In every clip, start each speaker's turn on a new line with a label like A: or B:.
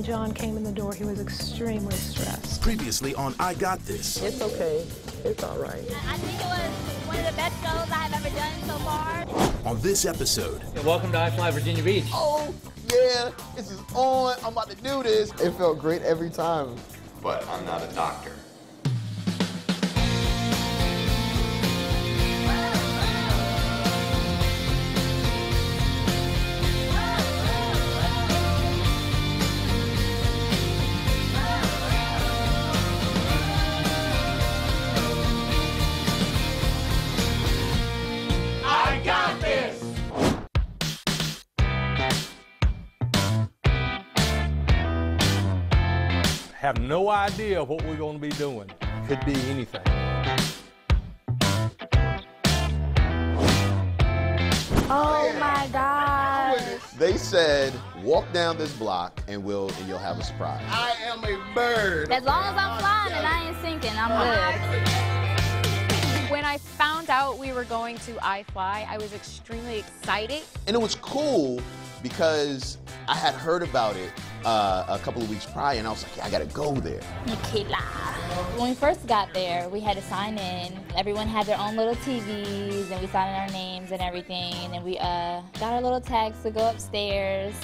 A: when John came in the door, he was extremely stressed.
B: Previously on I Got This.
C: It's okay. It's all right.
D: I think it was one of the best shows I've ever done so far.
B: On this episode.
E: Welcome to iFly Virginia Beach.
F: Oh, yeah, this is on. I'm about to do this. It felt great every time.
G: But I'm not a doctor.
H: Have no idea what we're going to be doing. Could be anything.
D: Oh my God.
F: They said, walk down this block and you'll have a surprise. I am a bird.
D: As long as I'm flying and I ain't sinking, I'm good.
I: When I found out we were going to iFly, I was extremely excited.
F: And it was cool because I had heard about it a couple of weeks prior, and I was like, yeah, I gotta go there.
D: Nikila. When we first got there, we had to sign in. Everyone had their own little TVs, and we signed in our names and everything. And then we got our little tags to go upstairs.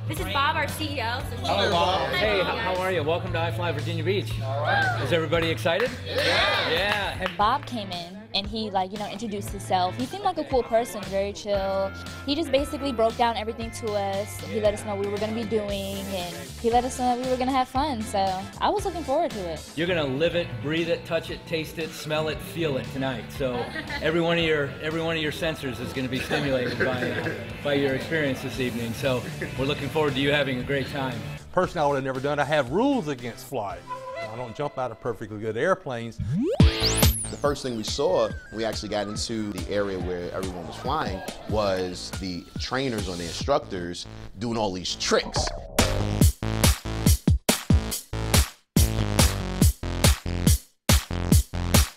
J: This is Bob, our CEO. So
E: Hello, Bob. Hey, how are you? Welcome to iFly Virginia Beach. All right. Is everybody excited? Yeah.
D: And Bob came in and he introduced himself. He seemed like a cool person, very chill. He just basically broke down everything to us. He let us know what we were going to be doing, and he let us know that we were going to have fun. So I was looking forward to it.
E: You're gonna live it, breathe it, touch it, taste it, smell it, feel it tonight. So every one of your sensors is going to be stimulated by your experience this evening. So we're looking forward to you having a great time.
H: Personally, I would have never done. I have rules against flight. I don't jump out of perfectly good airplanes.
F: The first thing we saw when we actually got into the area where everyone was flying was the trainers or the instructors doing all these tricks.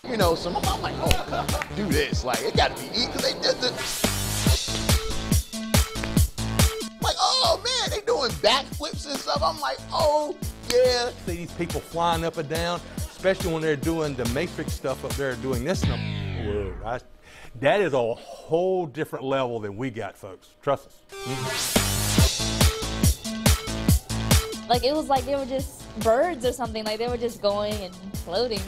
F: You know, so I'm like, oh, do this. Like, it gotta be easy, because they did this. Like, oh man, they doing backflips and stuff. I'm like, oh, yeah.
H: See these people flying up and down, especially when they're doing the matrix stuff up there, doing this. Whoa, that is a whole different level than we got, folks. Trust us.
D: Like, it was like they were just birds or something. Like, they were just going and floating.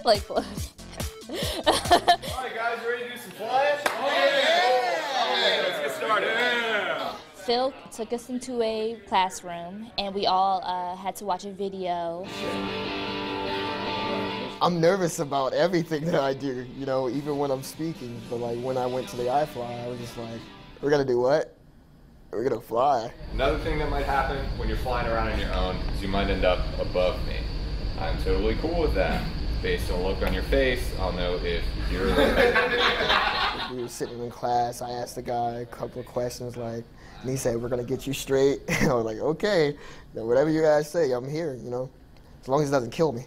D: Like, floating.
G: All right, guys, you ready to do some flying? Oh, yeah! Let's get started. Yeah.
D: Phil took us into a classroom, and we all had to watch a video.
F: I'm nervous about everything that I do, you know, even when I'm speaking. But like when I went to the iFly, I was just like, we're gonna do what? We're gonna fly.
G: Another thing that might happen when you're flying around on your own is you might end up above me. I'm totally cool with that. Based on the look on your face, I'll know if you're
F: We were sitting in class, I asked the guy a couple of questions, like, and he said, we're gonna get you straight. And I was like, okay, then whatever you guys say, I'm here, you know, as long as it doesn't kill me.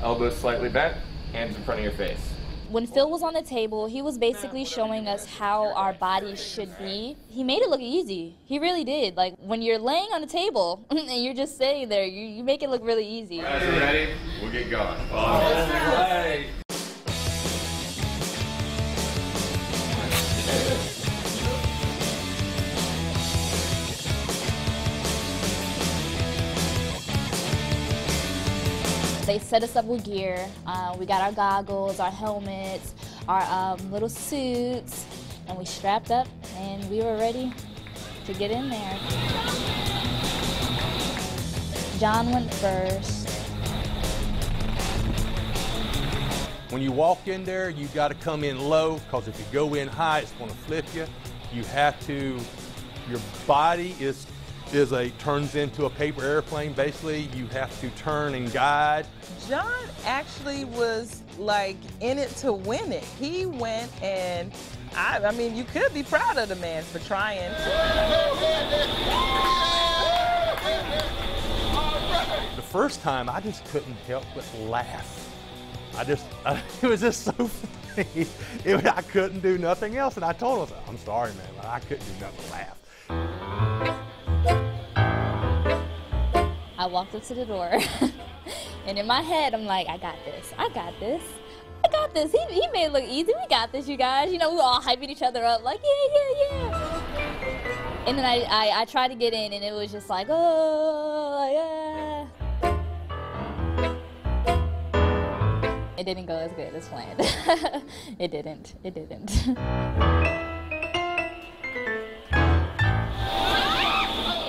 G: elbows slightly bent, hands in front of your face.
D: When Phil was on the table, he was basically showing us how our bodies should be. He made it look easy. He really did. Like, when you're laying on a table and you're just sitting there, you make it look really easy.
G: Guys are ready? We'll get going. All right.
D: They set us up with gear. We got our goggles, our helmets, our little suits, and we strapped up and we were ready to get in there. John went first.
H: When you walk in there, you got to come in low, because if you go in high, it's going to flip you. You have to, your body turns into a paper airplane. Basically, you have to turn and guide.
C: John actually was like in it to win it. He went, and I mean, you could be proud of the man for trying.
H: The first time, I just couldn't help but laugh. It was just so funny. I couldn't do nothing else, and I told him, I said, I'm sorry, man, but I couldn't do nothing but laugh.
D: I walked up to the door, and in my head, I'm like, I got this, I got this, I got this. He made it look easy. We got this, you guys. You know, we were all hyping each other up, like, yeah. And then I tried to get in, and it was just like, oh, yeah. It didn't go as good as planned. It didn't.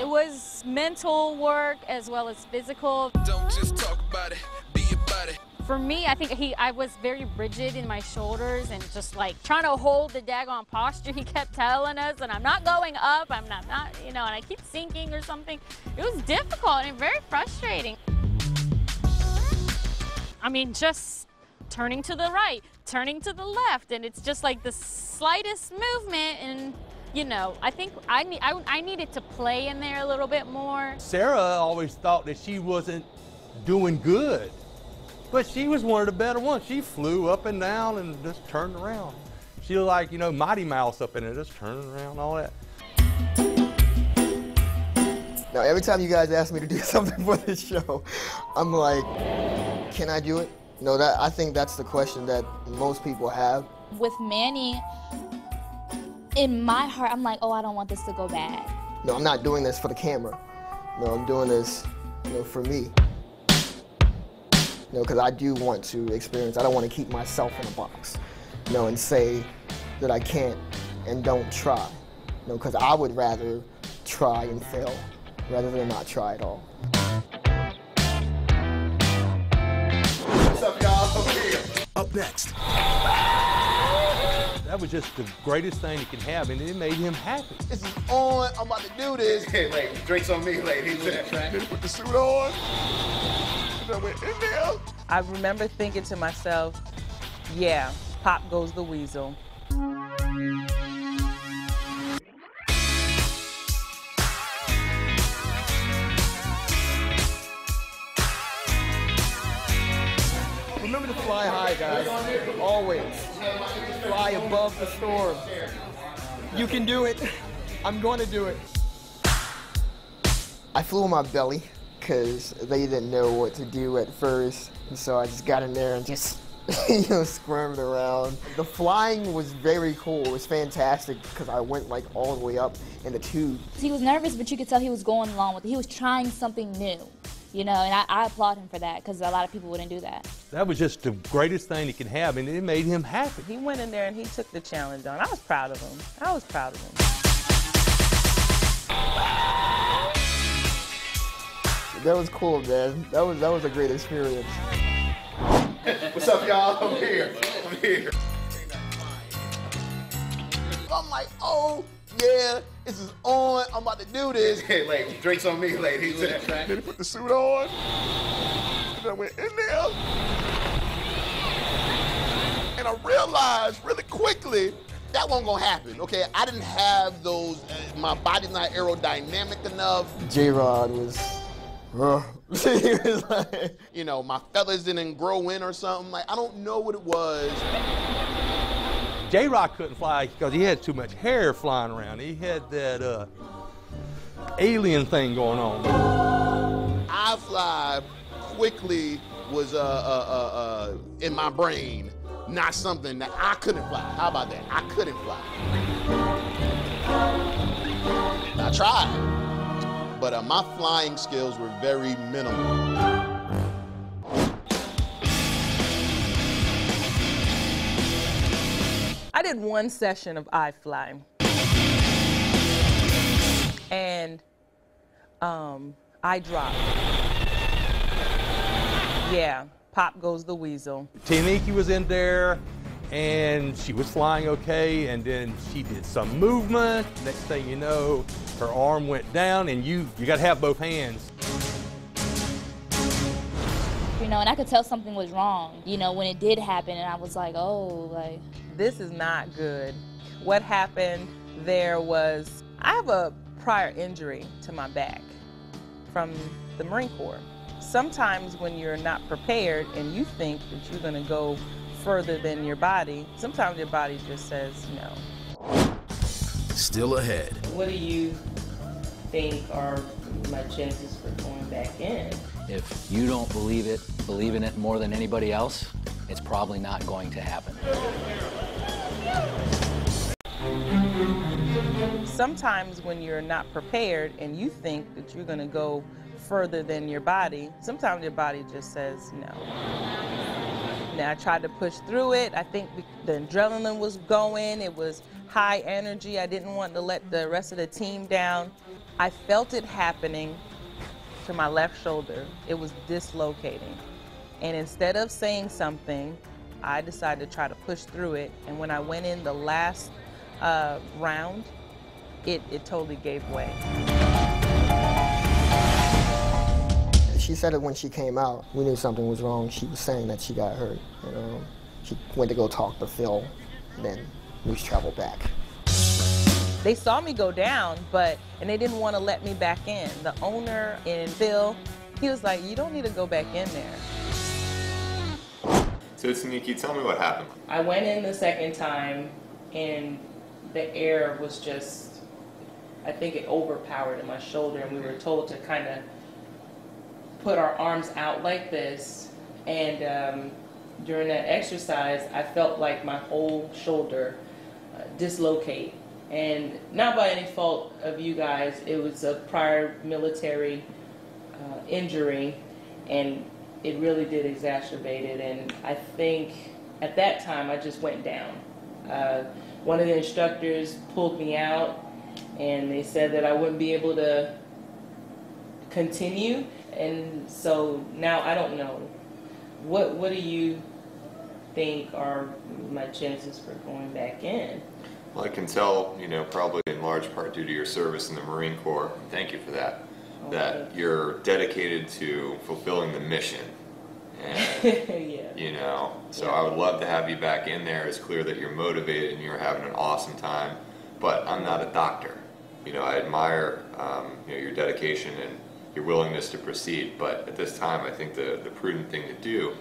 I: It was mental work as well as physical.
B: Don't just talk about it, be about it.
I: For me, I think I was very rigid in my shoulders and just like trying to hold the daggone posture he kept telling us, and I'm not going up, I'm not, you know, and I keep sinking or something. It was difficult and very frustrating. I mean, just turning to the right, turning to the left, and it's just like the slightest movement, and you know, I think I needed to play in there a little bit more.
H: Sarah always thought that she wasn't doing good, but she was one of the better ones. She flew up and down and just turned around. She was like, you know, Mighty Mouse up in there, just turning around, all that.
F: Now, every time you guys ask me to do something for this show, I'm like, can I do it? No, I think that's the question that most people have.
D: With Manny, in my heart, I'm like, oh, I don't want this to go bad.
F: No, I'm not doing this for the camera. No, I'm doing this, you know, for me. You know, because I do want to experience. I don't want to keep myself in a box, you know, and say that I can't and don't try. You know, because I would rather try and fail rather than not try at all.
B: What's up, y'all? Over here. Up next.
H: That was just the greatest thing he could have, and it made him happy.
B: This is on. I'm about to do this. Hey, ladies, drinks on me, ladies. Did put the suit on. And I went in there.
C: I remember thinking to myself, yeah, pop goes the weasel.
F: Remember to fly high, guys. Always. Fly above the storm. You can do it. I'm going to do it. I flew on my belly because they didn't know what to do at first. And so I just got in there and just, you know, squirmed around. The flying was very cool. It was fantastic because I went like all the way up in the tube.
D: He was nervous, but you could tell he was going along with it. He was trying something new. You know, and I applaud him for that because a lot of people wouldn't do that.
H: That was just the greatest thing he could have, and it made him happy.
C: He went in there and he took the challenge on. I was proud of him. I was proud of him.
F: That was cool, man. That was a great experience.
B: What's up, y'all? I'm here. I'm here.
F: I'm like, oh, yeah, this is on. I'm about to do this.
B: Hey, ladies, drinks on me, ladies. Did put the suit on. And I went in there. And I realized really quickly that wasn't gonna happen, okay? I didn't have those, my body's not aerodynamic enough.
F: J-Rod was, he was like,
B: you know, my feathers didn't grow in or something. Like, I don't know what it was.
H: J-Rock couldn't fly because he had too much hair flying around. He had that alien thing going on.
B: I fly quickly was in my brain, not something that I couldn't fly. How about that? I couldn't fly. I tried, but my flying skills were very minimal.
C: I did one session of iFly, and I dropped. Yeah, pop goes the weasel.
H: Taniki was in there, and she was flying okay, and then she did some movement. Next thing you know, her arm went down, and you got to have both hands.
D: You know, and I could tell something was wrong, you know, when it did happen, and I was like, oh, like.
C: This is not good. What happened there was, I have a prior injury to my back from the Marine Corps. Sometimes when you're not prepared and you think that you're going to go further than your body, sometimes your body just says no.
K: Still ahead.
C: What do you think are my chances for going back in?
E: If you don't believe in it more than anybody else, it's probably not going to happen.
C: Sometimes when you're not prepared and you think that you're going to go further than your body, sometimes your body just says no. Now, I tried to push through it. I think the adrenaline was going. It was high energy. I didn't want to let the rest of the team down. I felt it happening to my left shoulder. It was dislocating. And instead of saying something, I decided to try to push through it. And when I went in the last round, it totally gave way.
F: She said it when she came out. We knew something was wrong. She was saying that she got hurt. She went to go talk to Phil, and then we traveled back.
C: They saw me go down, and they didn't want to let me back in. The owner and Phil, he was like, you don't need to go back in there.
G: So Taniki, tell me what happened.
C: I went in the second time, and the air was just, I think it overpowered in my shoulder, and we were told to kind of put our arms out like this, and during that exercise, I felt like my whole shoulder dislocate. And not by any fault of you guys, it was a prior military injury, and it really did exacerbate it. And I think at that time, I just went down. One of the instructors pulled me out, and they said that I wouldn't be able to continue. And so now I don't know. What do you think are my chances for going back in?
G: Well, I can tell, probably in large part due to your service in the Marine Corps, thank you for that, that you're dedicated to fulfilling the mission. And,
C: yeah.
G: So I would love to have you back in there. It's clear that you're motivated and you're having an awesome time, but I'm not a doctor. I admire, your dedication and your willingness to proceed, but at this time, I think the prudent thing to do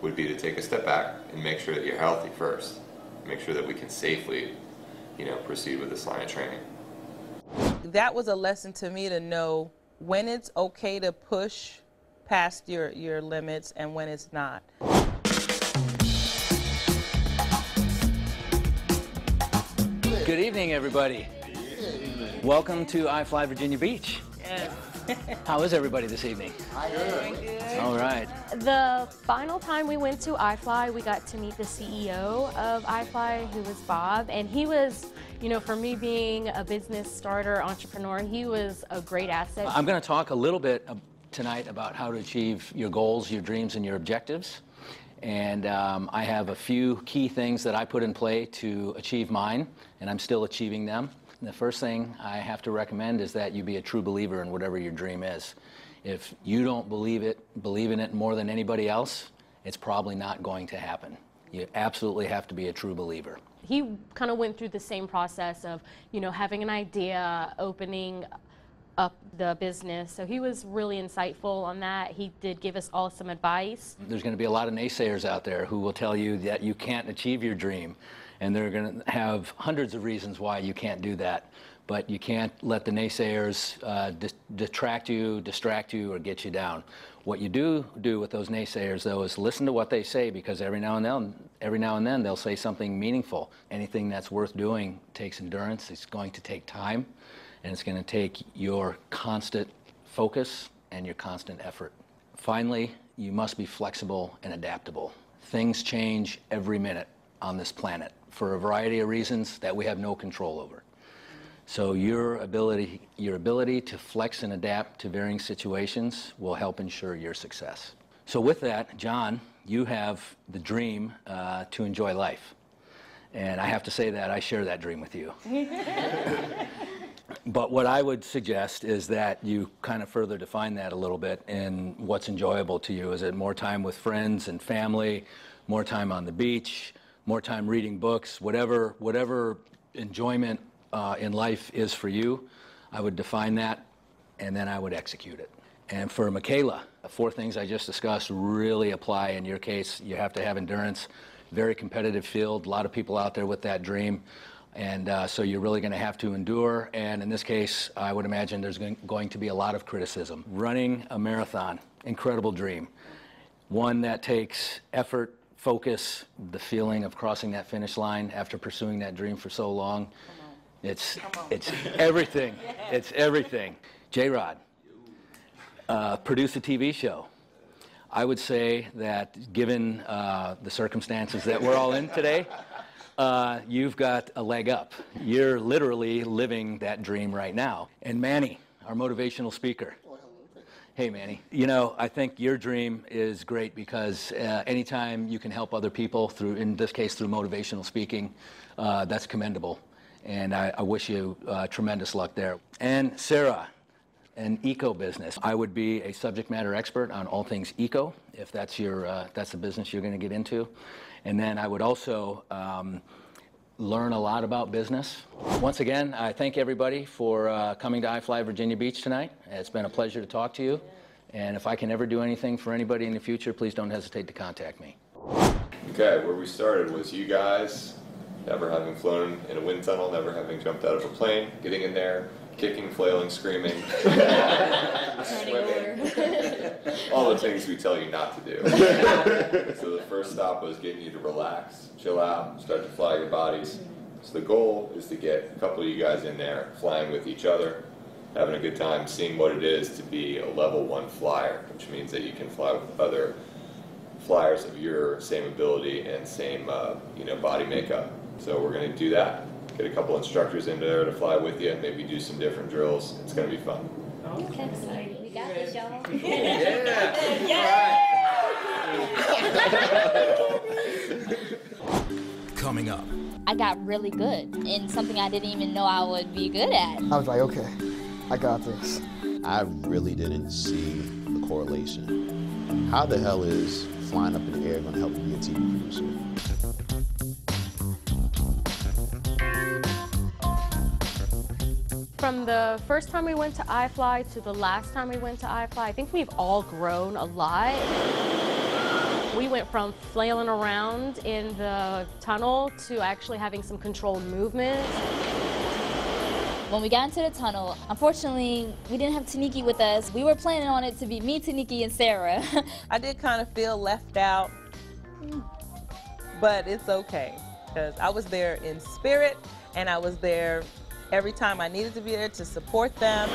G: would be to take a step back and make sure that you're healthy first. Make sure that we can safely, proceed with this line of training.
C: That was a lesson to me to know when it's okay to push past your limits and when it's not.
E: Good evening, everybody. Welcome to iFly Virginia Beach.
C: Yes.
E: How is everybody this evening?
C: Good.
E: All right.
J: The final time we went to iFly, we got to meet the CEO of iFly, who was Bob, and he was, for me being a business starter, entrepreneur, he was a great asset.
E: I'm going to talk a little bit tonight about how to achieve your goals, your dreams, and your objectives. And I have a few key things that I put in play to achieve mine, and I'm still achieving them. And the first thing I have to recommend is that you be a true believer in whatever your dream is. If you don't believe in it more than anybody else, it's probably not going to happen. You absolutely have to be a true believer.
J: He kind of went through the same process of, having an idea, opening up the business. So he was really insightful on that. He did give us all some advice.
E: There's going to be a lot of naysayers out there who will tell you that you can't achieve your dream. And they're going to have hundreds of reasons why you can't do that. But you can't let the naysayers distract you, or get you down. What you do with those naysayers, though, is listen to what they say, because every now and then they'll say something meaningful. Anything that's worth doing takes endurance. It's going to take time, and it's going to take your constant focus and your constant effort. Finally, you must be flexible and adaptable. Things change every minute on this planet for a variety of reasons that we have no control over. So your ability to flex and adapt to varying situations will help ensure your success. So with that, John, you have the dream to enjoy life. And I have to say that I share that dream with you. But what I would suggest is that you kind of further define that a little bit in what's enjoyable to you. Is it more time with friends and family, more time on the beach, more time reading books, whatever enjoyment in life is for you? I would define that, and then I would execute it. And for Michaela, the 4 things I just discussed really apply in your case. You have to have endurance, very competitive field, a lot of people out there with that dream. And so you're really going to have to endure. And in this case, I would imagine there's going to be a lot of criticism. Running a marathon, incredible dream. One that takes effort, focus, the feeling of crossing that finish line after pursuing that dream for so long. It's everything. It's everything. J-Rod, produce a TV show. I would say that given the circumstances that we're all in today, you've got a leg up. You're literally living that dream right now. And Manny, our motivational speaker. Hey, Manny. You know, I think your dream is great because anytime you can help other people through, in this case, through motivational speaking, that's commendable. And I wish you tremendous luck there. And Sarah, an eco business. I would be a subject matter expert on all things eco, if that's that's the business you're going to get into. And then I would also learn a lot about business. Once again, I thank everybody for coming to iFly Virginia Beach tonight. It's been a pleasure to talk to you. And if I can ever do anything for anybody in the future, please don't hesitate to contact me.
G: Okay, where we started was you guys never having flown in a wind tunnel, never having jumped out of a plane, getting in there, kicking, flailing, screaming, swimming, all the things we tell you not to do. So the first stop was getting you to relax, chill out, start to fly your bodies. So the goal is to get a couple of you guys in there flying with each other, having a good time, seeing what it is to be a level 1 flyer, which means that you can fly with other flyers of your same ability and same body makeup. So we're going to do that. Get a couple instructors in there to fly with you, maybe do some different drills. It's going to be fun.
D: Okay, we got this, y'all.
K: Coming up.
D: I got really good in something I didn't even know I would be good at.
F: I was like, okay, I got this.
B: I really didn't see the correlation. How the hell is flying up in the air going to help me be a TV producer?
J: From the first time we went to iFly to the last time we went to iFly, I think we've all grown a lot. We went from flailing around in the tunnel to actually having some controlled movement.
D: When we got into the tunnel, unfortunately, we didn't have Taniki with us. We were planning on it to be me, Taniki, and Sarah.
C: I did kind of feel left out, but it's okay, because I was there in spirit, and I was there every time I needed to be there to support them.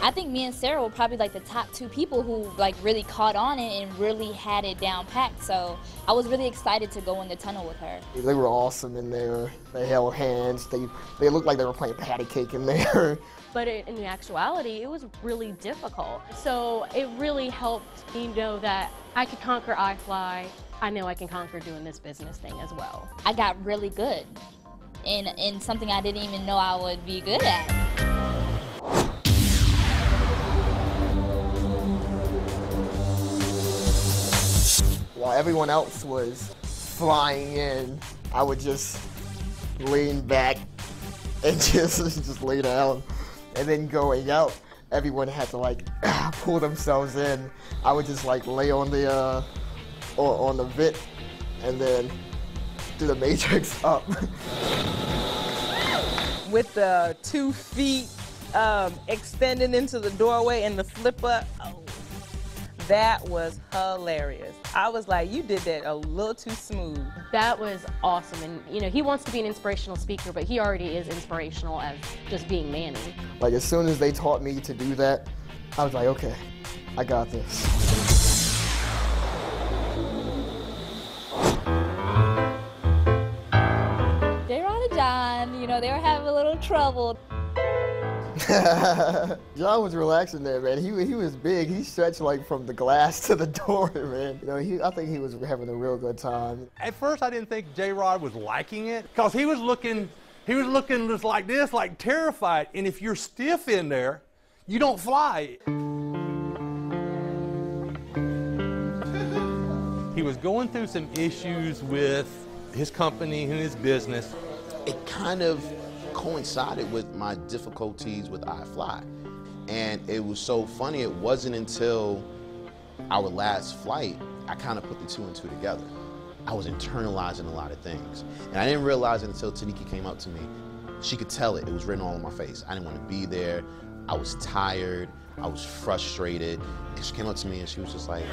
D: I think me and Sarah were probably like the top 2 people who like really caught on it and really had it down packed. So I was really excited to go in the tunnel with her.
F: They were awesome in there. They held hands. They looked like they were playing patty cake in there.
J: But in actuality, it was really difficult. So it really helped me know that I could conquer iFly. I know I can conquer doing this business thing as well.
D: I got really good in something I didn't even know I would be good at.
F: While everyone else was flying in, I would just lean back and just lay down. And then going out, everyone had to like pull themselves in. I would just like lay on the vent and then do the matrix up.
C: With the 2 feet extending into the doorway and the flip up, oh, that was hilarious. I was like, you did that a little too smooth.
J: That was awesome. And he wants to be an inspirational speaker, but he already is inspirational as just being Manny.
F: Like as soon as they taught me to do that, I was like, okay, I got this.
D: J-Rod and John, they were having a little trouble.
F: John was relaxing there, man. He was big. He stretched like from the glass to the door, man. I think he was having a real good time.
H: At first, I didn't think J-Rod was liking it because he was looking just like this, like terrified. And if you're stiff in there, you don't fly. He was going through some issues with his company and his business.
B: It kind of coincided with my difficulties with iFly. And it was so funny, it wasn't until our last flight, I kind of put the 2 and 2 together. I was internalizing a lot of things. And I didn't realize it until Tanika came up to me. She could tell it, it was written all on my face. I didn't want to be there. I was tired, I was frustrated. And she came up to me and she was just like,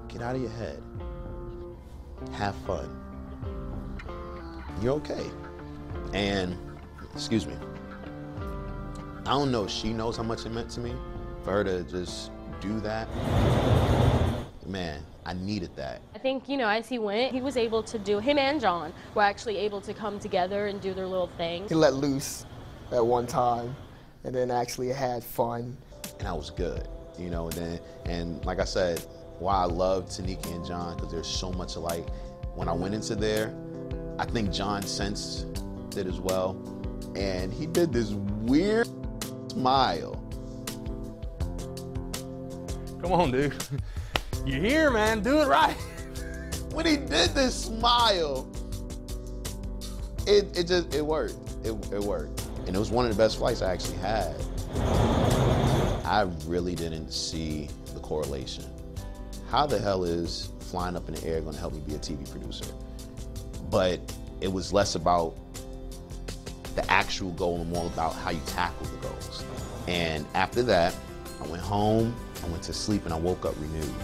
B: get out of your head. Have fun. You're okay. And, excuse me, I don't know if she knows how much it meant to me for her to just do that. Man, I needed that.
J: I think, you know, as he went, he was able to do, him and John were actually able to come together and do their little thing.
F: He let loose at one time and then actually had fun.
B: And I was good, you know, and like I said, why I love Tanika and John, because there's so much alike. When I went into there, I think John sensed it as well. And he did this weird smile.
H: Come on, dude. You're here, man. Do it right.
B: When he did this smile, it worked. It worked. And it was one of the best flights I actually had. I really didn't see the correlation. How the hell is flying up in the air going to help me be a TV producer? But it was less about the actual goal and more about how you tackle the goals. And after that, I went home, I went to sleep, and I woke up renewed.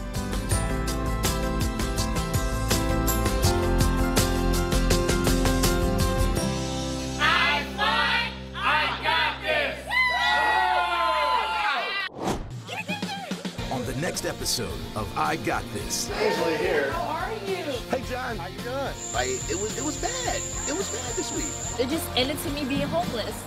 K: On the next episode of I Got This.
B: Angela here.
C: How are you?
H: Hey, John, how you doing?
B: Like, it was bad. It was bad this week.
D: It just ended to me being homeless.